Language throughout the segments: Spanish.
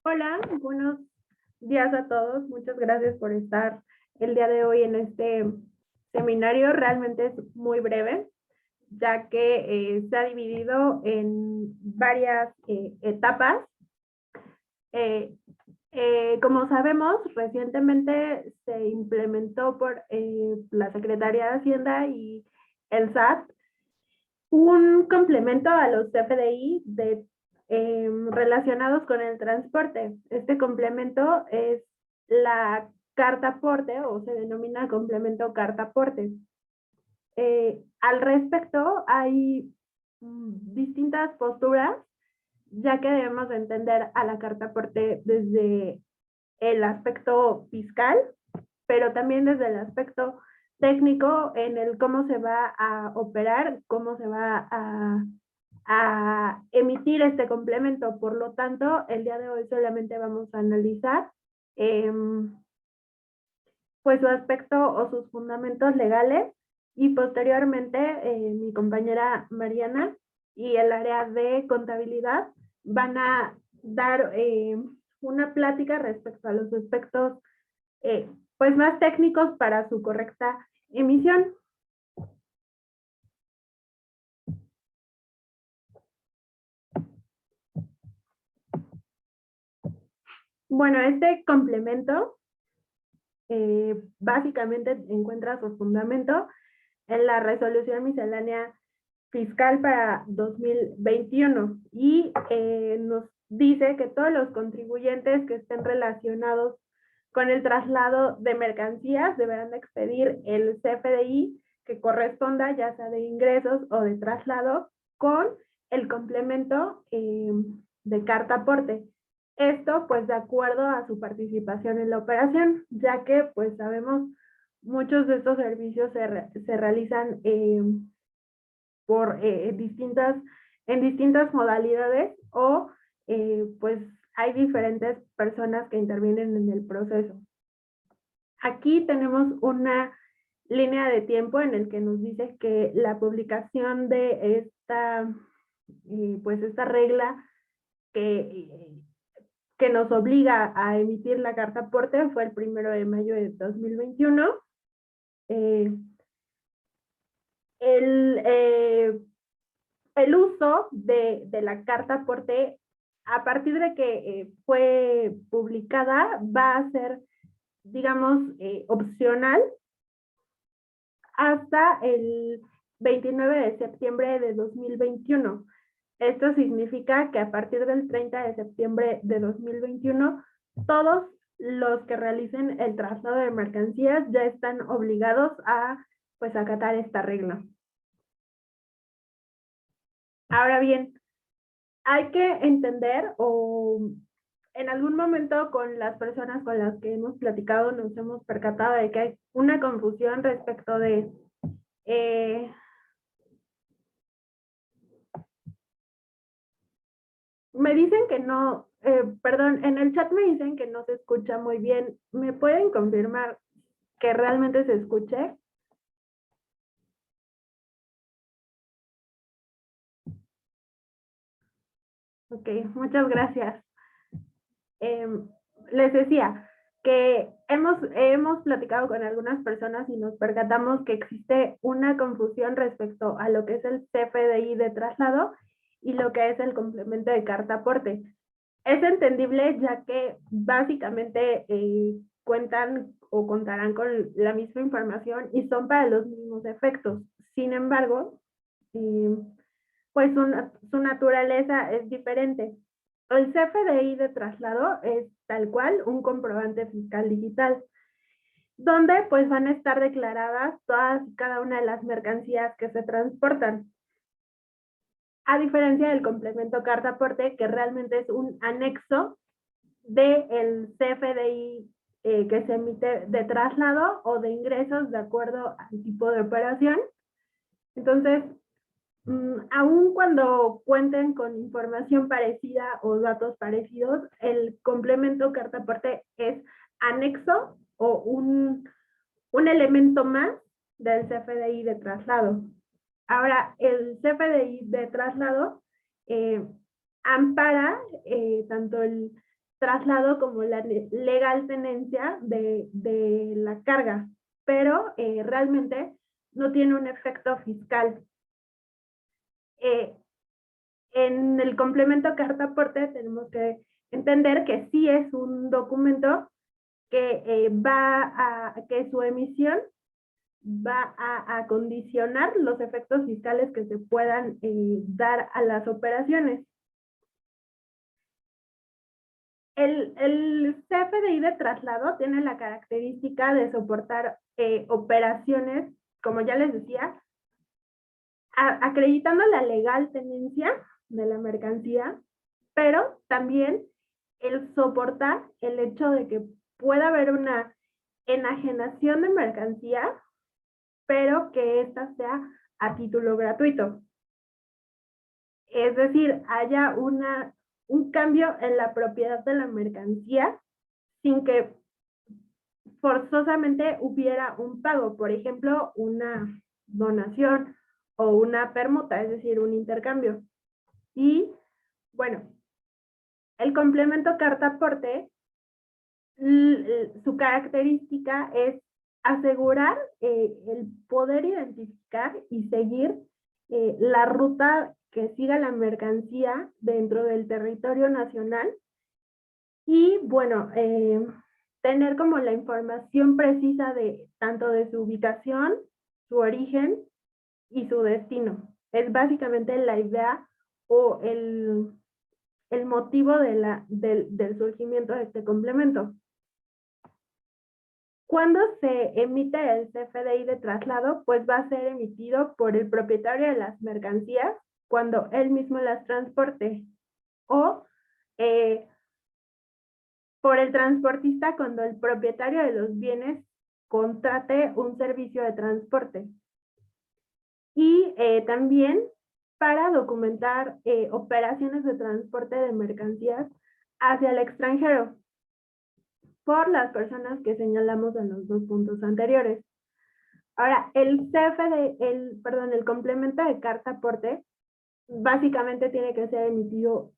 Hola, buenos días a todos. Muchas gracias por estar el día de hoy en este seminario. Realmente es muy breve, ya que se ha dividido en varias etapas. Eh, como sabemos, recientemente se implementó por la Secretaría de Hacienda y el SAT un complemento a los CFDI relacionados con el transporte. Este complemento es la carta aporte o se denomina complemento carta aporte. Al respecto, hay distintas posturas, ya que debemos entender a la carta aporte desde el aspecto fiscal, pero también desde el aspecto técnico en el cómo se va a operar, cómo se va a emitir este complemento. Por lo tanto, el día de hoy solamente vamos a analizar eh, pues su aspecto o sus fundamentos legales y posteriormente mi compañera Mariana y el área de contabilidad van a dar una plática respecto a los aspectos pues más técnicos para su correcta emisión. Bueno, este complemento básicamente encuentra su fundamento en la resolución miscelánea fiscal para 2021 y nos dice que todos los contribuyentes que estén relacionados con el traslado de mercancías deberán de expedir el CFDI que corresponda, ya sea de ingresos o de traslado, con el complemento de carta aporte. Esto pues de acuerdo a su participación en la operación, ya que pues sabemos muchos de estos servicios se realizan por en distintas modalidades o pues hay diferentes personas que intervienen en el proceso. Aquí tenemos una línea de tiempo en el que nos dice que la publicación de pues esta regla que, que nos obliga a emitir la carta aporte fue el 1 de mayo de 2021. Eh, el, eh, el uso de la carta aporte a partir de que fue publicada va a ser, digamos, opcional hasta el 29 de septiembre de 2021. Esto significa que a partir del 30 de septiembre de 2021, todos los que realicen el traslado de mercancías ya están obligados a pues acatar esta regla. Ahora bien, hay que entender o en algún momento con las personas con las que hemos platicado nos hemos percatado de que hay una confusión respecto de me dicen que no, perdón, en el chat me dicen que no se escucha muy bien. ¿Me pueden confirmar que realmente se escuche? Ok, muchas gracias. Eh, les decía que hemos platicado con algunas personas y nos percatamos que existe una confusión respecto a lo que es el CFDI de traslado y lo que es el complemento de carta aporte. Es entendible ya que básicamente cuentan o contarán con la misma información y son para los mismos efectos. Sin embargo, pues su naturaleza es diferente. El CFDI de traslado es tal cual un comprobante fiscal digital, donde pues van a estar declaradas todas y cada una de las mercancías que se transportan. A diferencia del complemento carta aporte, que realmente es un anexo del CFDI que se emite de traslado o de ingresos de acuerdo al tipo de operación. Entonces, aun cuando cuenten con información parecida o datos parecidos, el complemento carta aporte es anexo o un elemento más del CFDI de traslado. Ahora, el CFDI de traslado ampara tanto traslado como la legal tenencia de la carga, pero realmente no tiene un efecto fiscal. En el complemento carta-aporte tenemos que entender que sí es un documento que que su emisión va a condicionar los efectos fiscales que se puedan dar a las operaciones. El CFDI de traslado tiene la característica de soportar operaciones, como ya les decía, acreditando la legal tenencia de la mercancía, pero también el soportar el hecho de que pueda haber una enajenación de mercancía, pero que ésta sea a título gratuito. Es decir, haya un cambio en la propiedad de la mercancía sin que forzosamente hubiera un pago, por ejemplo, una donación o una permuta, es decir, un intercambio. Y bueno, el complemento carta-aporte, su característica es asegurar el poder identificar y seguir la ruta que siga la mercancía dentro del territorio nacional y, bueno, tener como la información precisa de tanto de su ubicación, su origen y su destino. Es básicamente la idea o el motivo del surgimiento de este complemento. Cuando se emite el CFDI de traslado, pues va a ser emitido por el propietario de las mercancías cuando él mismo las transporte o por el transportista cuando el propietario de los bienes contrate un servicio de transporte. Y también para documentar operaciones de transporte de mercancías hacia el extranjero por las personas que señalamos en los dos puntos anteriores. Ahora, el el complemento de carta-aporte básicamente tiene que ser emitido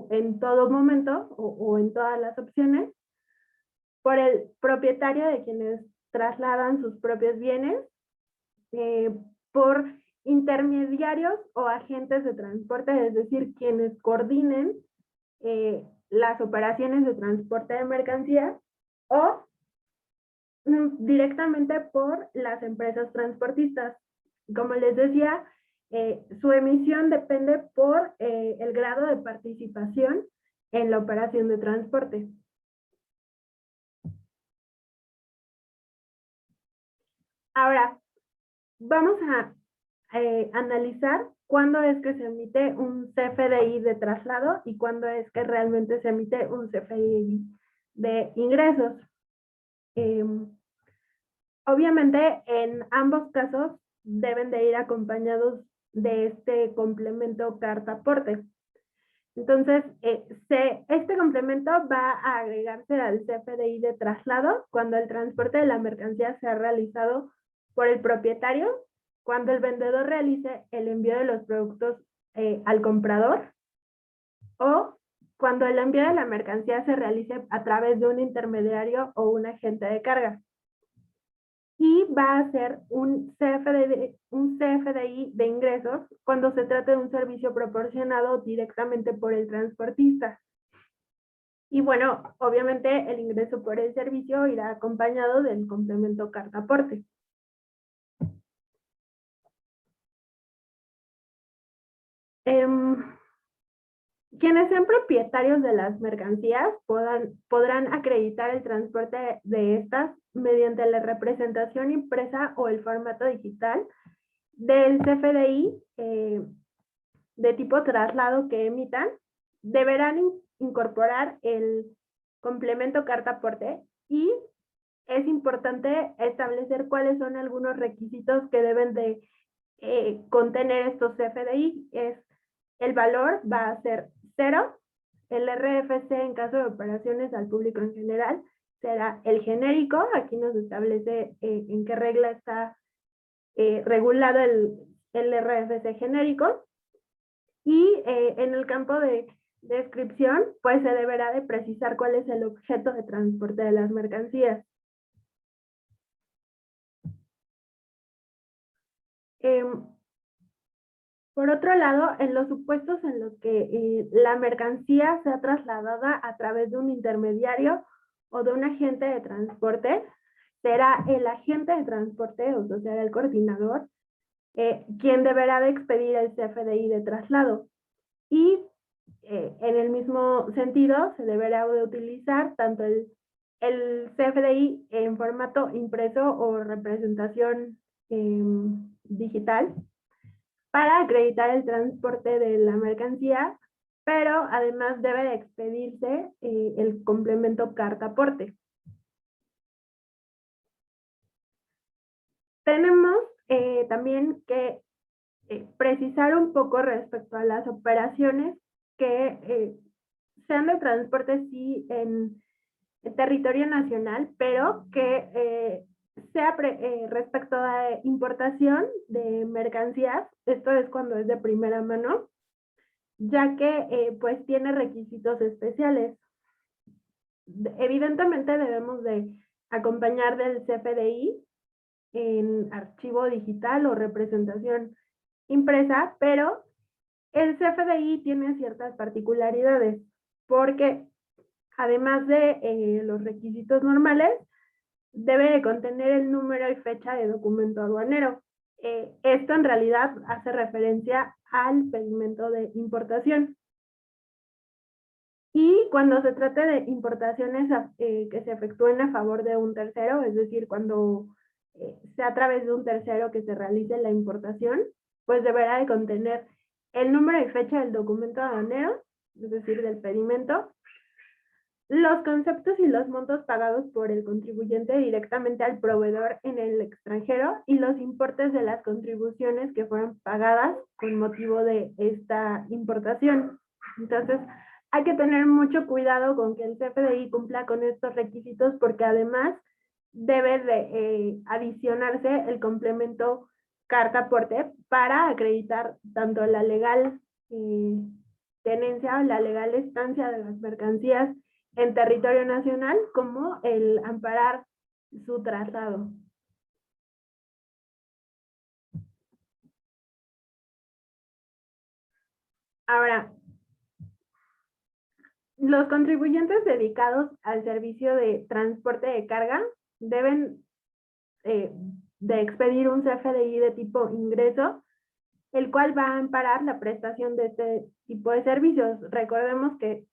en todo momento o en todas las opciones por el propietario de quienes trasladan sus propios bienes, por intermediarios o agentes de transporte, es decir, quienes coordinen las operaciones de transporte de mercancías o directamente por las empresas transportistas. Como les decía, su emisión depende por el grado de participación en la operación de transporte. Ahora, vamos a analizar cuándo es que se emite un CFDI de traslado y cuándo es que realmente se emite un CFDI de ingresos. Obviamente, en ambos casos deben de ir acompañados de este complemento carta-aporte. Entonces, este complemento va a agregarse al CFDI de traslado cuando el transporte de la mercancía sea realizado por el propietario, cuando el vendedor realice el envío de los productos al comprador o cuando el envío de la mercancía se realice a través de un intermediario o un agente de carga. Y va a ser un CFDI de ingresos cuando se trate de un servicio proporcionado directamente por el transportista. Y bueno, obviamente el ingreso por el servicio irá acompañado del complemento carta-aporte. Quienes sean propietarios de las mercancías podrán acreditar el transporte de estas mediante la representación impresa o el formato digital del CFDI de tipo traslado que emitan. Deberán incorporar el complemento carta-aporte y es importante establecer cuáles son algunos requisitos que deben de contener estos CFDI. El valor va a ser 0, el RFC en caso de operaciones al público en general será el genérico, aquí nos establece en qué regla está regulado el RFC genérico, y en el campo de descripción, pues se deberá de precisar cuál es el objeto de transporte de las mercancías. Por otro lado, en los supuestos en los que la mercancía sea trasladada a través de un intermediario o de un agente de transporte, será el agente de transporte, o sea, será el coordinador, quien deberá de expedir el CFDI de traslado. Y en el mismo sentido, se deberá de utilizar tanto el CFDI en formato impreso o representación digital para acreditar el transporte de la mercancía, pero además debe de expedirse el complemento carta-aporte. Tenemos también que precisar un poco respecto a las operaciones que sean de transporte sí en territorio nacional, pero que sea respecto a importación de mercancías, esto es cuando es de primera mano, ya que pues tiene requisitos especiales. Evidentemente debemos de acompañar del CFDI en archivo digital o representación impresa, pero el CFDI tiene ciertas particularidades, porque además de los requisitos normales, debe de contener el número y fecha de documento aduanero. Esto en realidad hace referencia al pedimento de importación. Y cuando se trate de importaciones que se efectúen a favor de un tercero, es decir, cuando sea a través de un tercero que se realice la importación, pues deberá de contener el número y fecha del documento aduanero, es decir, del pedimento, los conceptos y los montos pagados por el contribuyente directamente al proveedor en el extranjero y los importes de las contribuciones que fueron pagadas con motivo de esta importación. Entonces, hay que tener mucho cuidado con que el CFDI cumpla con estos requisitos porque además debe de adicionarse el complemento carta-aporte para acreditar tanto la legal tenencia o la legal estancia de las mercancías en territorio nacional como el amparar su traslado. Ahora, los contribuyentes dedicados al servicio de transporte de carga deben de expedir un CFDI de tipo ingreso, el cual va a amparar la prestación de este tipo de servicios. Recordemos que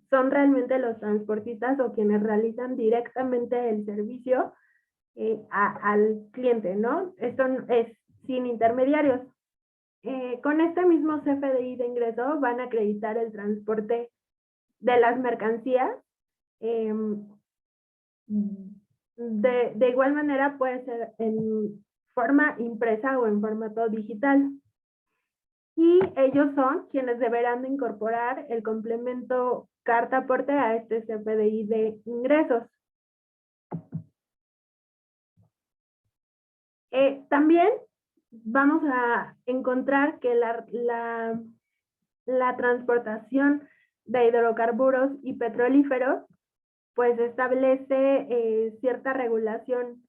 son realmente los transportistas o quienes realizan directamente el servicio al cliente, ¿no? Esto es sin intermediarios. Con este mismo CFDI de ingreso van a acreditar el transporte de las mercancías. De igual manera puede ser en forma impresa o en formato digital. Y ellos son quienes deberán de incorporar el complemento carta-aporte a este CFDI de ingresos. También vamos a encontrar que la transportación de hidrocarburos y petrolíferos pues establece cierta regulación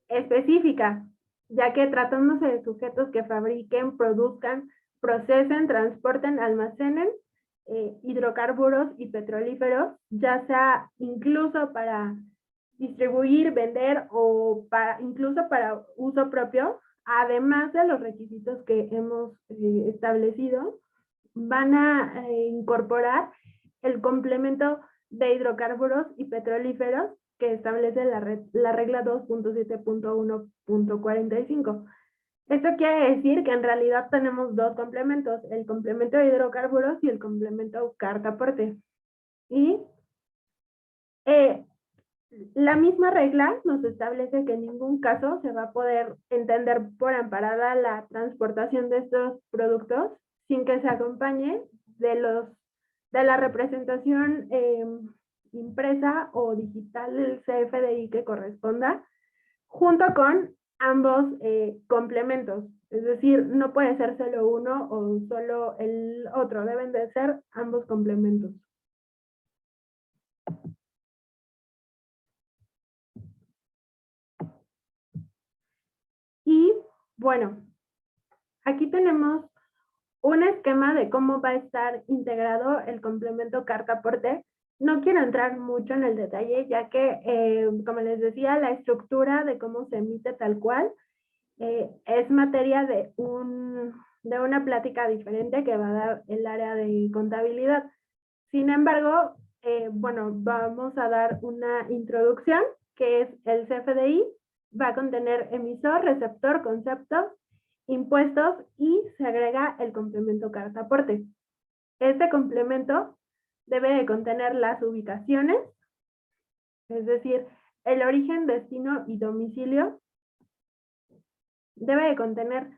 específica, ya que tratándose de sujetos que fabriquen, produzcan, procesen, transporten, almacenen hidrocarburos y petrolíferos, ya sea incluso para distribuir, vender o incluso para uso propio, además de los requisitos que hemos establecido, van a incorporar el complemento de hidrocarburos y petrolíferos que establece la regla 2.7.1.45. Esto quiere decir que en realidad tenemos dos complementos, el complemento de hidrocarburos y el complemento carta-aporte. Y la misma regla nos establece que en ningún caso se va a poder entender por amparada la transportación de estos productos sin que se acompañe de la representación impresa o digital del CFDI que corresponda, junto con ambos complementos. Es decir, no puede ser solo uno o solo el otro, deben de ser ambos complementos. Y bueno, aquí tenemos un esquema de cómo va a estar integrado el complemento carta-aporte. No quiero entrar mucho en el detalle, ya que, como les decía, la estructura de cómo se emite tal cual es materia de una plática diferente que va a dar el área de contabilidad. Sin embargo, bueno, vamos a dar una introducción, que es el CFDI, va a contener emisor, receptor, conceptos, impuestos y se agrega el complemento carta aporte. Este complemento debe de contener las ubicaciones, es decir, el origen, destino y domicilio. Debe de contener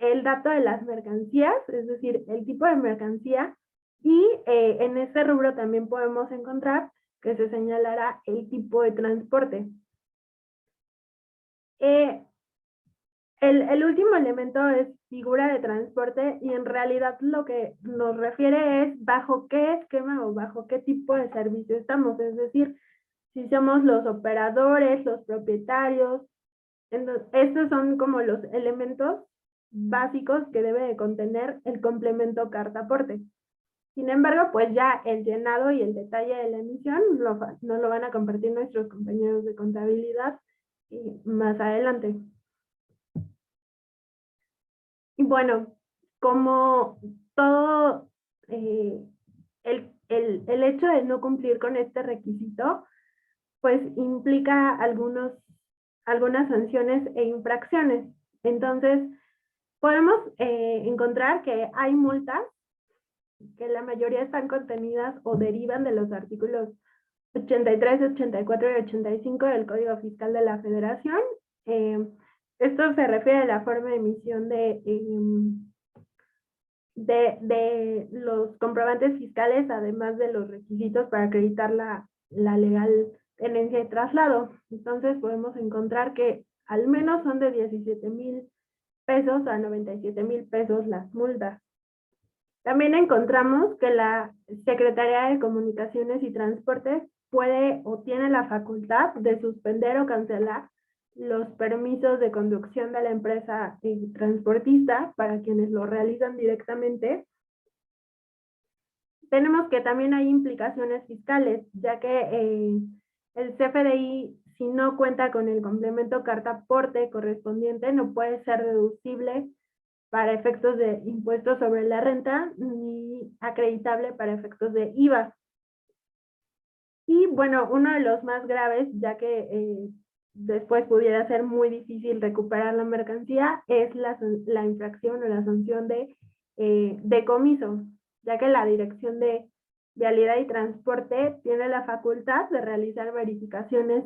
el dato de las mercancías, es decir, el tipo de mercancía, y en este rubro también podemos encontrar que se señalará el tipo de transporte. El último elemento es figura de transporte y en realidad lo que nos refiere es bajo qué esquema o bajo qué tipo de servicio estamos, es decir, si somos los operadores, los propietarios. Entonces, estos son como los elementos básicos que debe de contener el complemento carta aporte. Sin embargo, pues ya el llenado y el detalle de la emisión nos lo van a compartir nuestros compañeros de contabilidad más adelante. Y bueno, como todo el hecho de no cumplir con este requisito, pues implica algunas sanciones e infracciones. Entonces, podemos encontrar que hay multas que la mayoría están contenidas o derivan de los artículos 83, 84 y 85 del Código Fiscal de la Federación. Eh, Esto se refiere a la forma de emisión de los comprobantes fiscales, además de los requisitos para acreditar la legal tenencia y traslado. Entonces podemos encontrar que al menos son de 17,000 pesos a 97,000 pesos las multas. También encontramos que la Secretaría de Comunicaciones y Transportes puede o tiene la facultad de suspender o cancelar los permisos de conducción de la empresa transportista para quienes lo realizan directamente. Tenemos que también hay implicaciones fiscales, ya que el CFDI, si no cuenta con el complemento carta aporte correspondiente, no puede ser deducible para efectos de impuestos sobre la renta ni acreditable para efectos de IVA. Y bueno, uno de los más graves, ya que después pudiera ser muy difícil recuperar la mercancía, es la infracción o la sanción de decomiso, ya que la Dirección de Vialidad y Transporte tiene la facultad de realizar verificaciones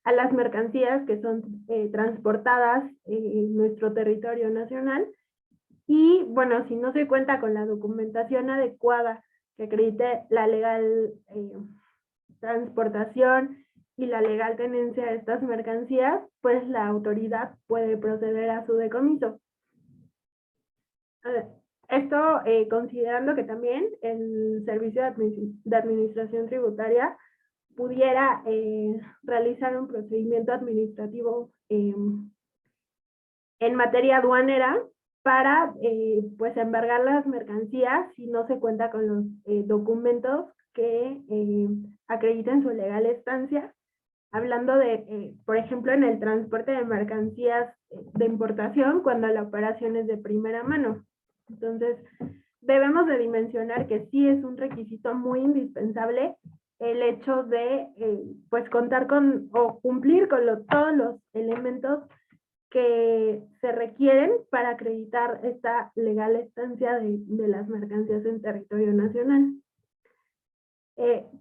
a las mercancías que son transportadas en nuestro territorio nacional. Y bueno, si no se cuenta con la documentación adecuada que acredite la legal transportación y la legal tenencia de estas mercancías, pues la autoridad puede proceder a su decomiso. Esto considerando que también el Servicio de Administración Tributaria pudiera realizar un procedimiento administrativo en materia aduanera para pues embargar las mercancías si no se cuenta con los documentos que acrediten su legal estancia. Hablando de, por ejemplo, en el transporte de mercancías de importación, cuando la operación es de primera mano. Entonces, debemos de dimensionar que sí es un requisito muy indispensable el hecho de, pues, contar con o cumplir con todos los elementos que se requieren para acreditar esta legal estancia de las mercancías en territorio nacional.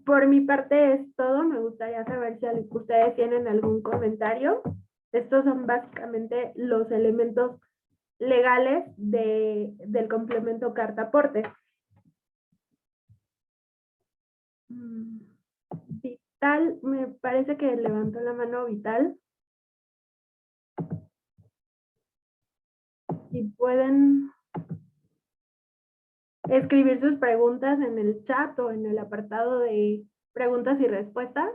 Por mi parte es todo. Me gustaría saber si ustedes tienen algún comentario. Estos son básicamente los elementos legales del complemento carta aporte. Vital, me parece que levantó la mano Vital. si pueden escribir sus preguntas en el chat o en el apartado de preguntas y respuestas.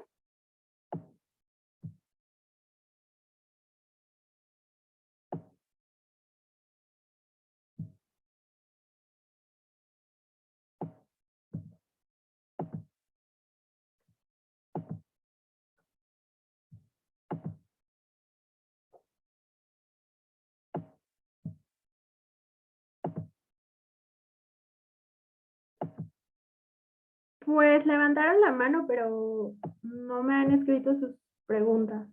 Pues levantaron la mano, pero no me han escrito sus preguntas.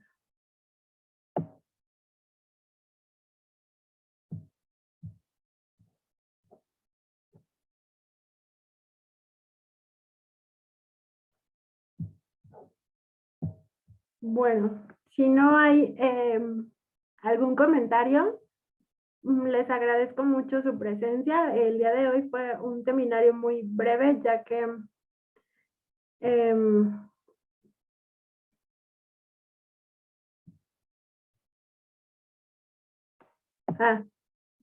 Bueno, si no hay algún comentario, les agradezco mucho su presencia. El día de hoy fue un seminario muy breve, ya que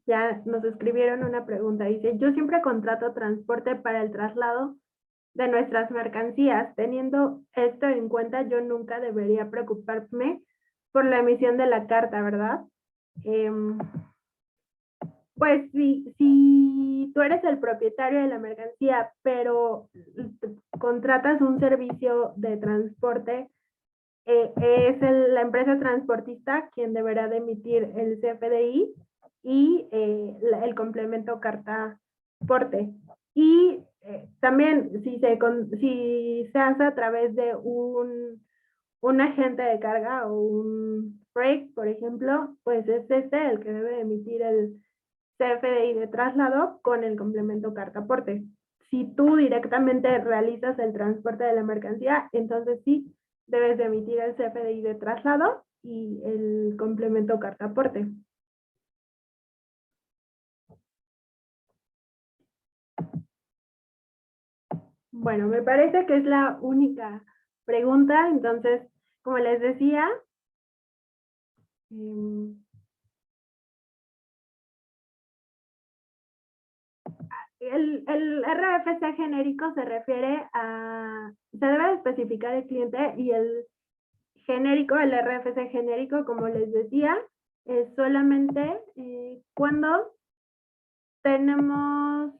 ya nos escribieron una pregunta. Dice, yo siempre contrato transporte para el traslado de nuestras mercancías. Teniendo esto en cuenta, yo nunca debería preocuparme por la emisión de la carta, ¿verdad? Pues si tú eres el propietario de la mercancía, pero contratas un servicio de transporte, es la empresa transportista quien deberá de emitir el CFDI y el complemento carta porte. Y también si se hace a través de un agente de carga o un freight, por ejemplo, pues es el que debe emitir el CFDI de traslado con el complemento carta porte. Si tú directamente realizas el transporte de la mercancía, entonces sí debes de emitir el CFDI de traslado y el complemento carta aporte. Bueno, me parece que es la única pregunta, entonces, como les decía, el RFC genérico se refiere a, se debe especificar el cliente, y el genérico, el RFC genérico, como les decía, es solamente cuando tenemos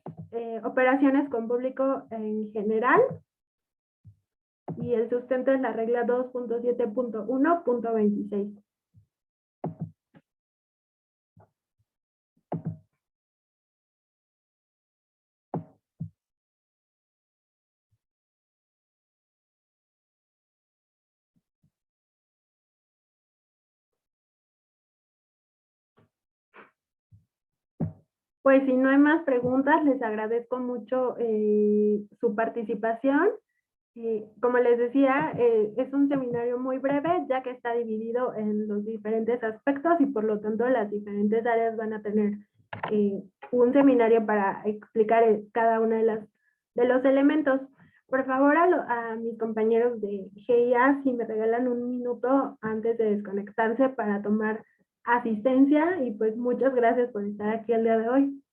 operaciones con público en general, y el sustento es la regla 2.7.1.26. Pues si no hay más preguntas, les agradezco mucho su participación. Como les decía, es un seminario muy breve, ya que está dividido en los diferentes aspectos y por lo tanto las diferentes áreas van a tener un seminario para explicar cada una de los elementos. Por favor, a mis compañeros de GIA, si me regalan un minuto antes de desconectarse para tomar asistencia, y pues muchas gracias por estar aquí el día de hoy.